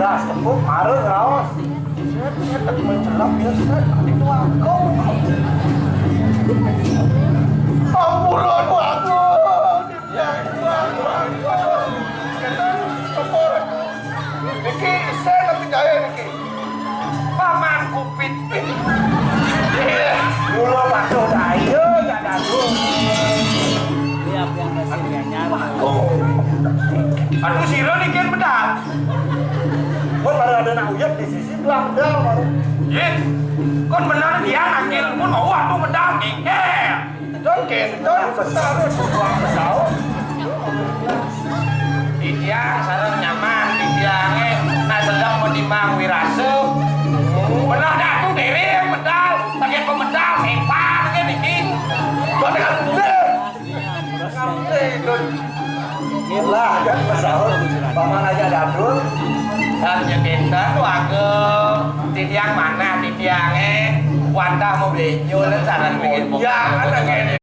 beras tepuk marah raos. Saya tak mencelap ya saya itu aku. Ampunan aku. Ya aku. Niki saya tak percaya niki. Paman kupit. Mula pasu ayo enggak dagung. Lihat yang kasih nyala. Aduh sira niki pedal. Kon baru ada nak uyap di sisi belah pedal baru. Ye. Kon benar dia angin pun mau aku pedal nih. Don kenton sesaru buang pesau. Dia sareng nyaman dia nak sedang menimang wirasem. Benar dah tu diri pedal, bagian pemedal hebat kan niki. Kon dengan lah kan pesau. Paman aja dadul. Dan kita tuh agak tidiang mana tidiangnya wadah mau beli nyul saran bikin ya kan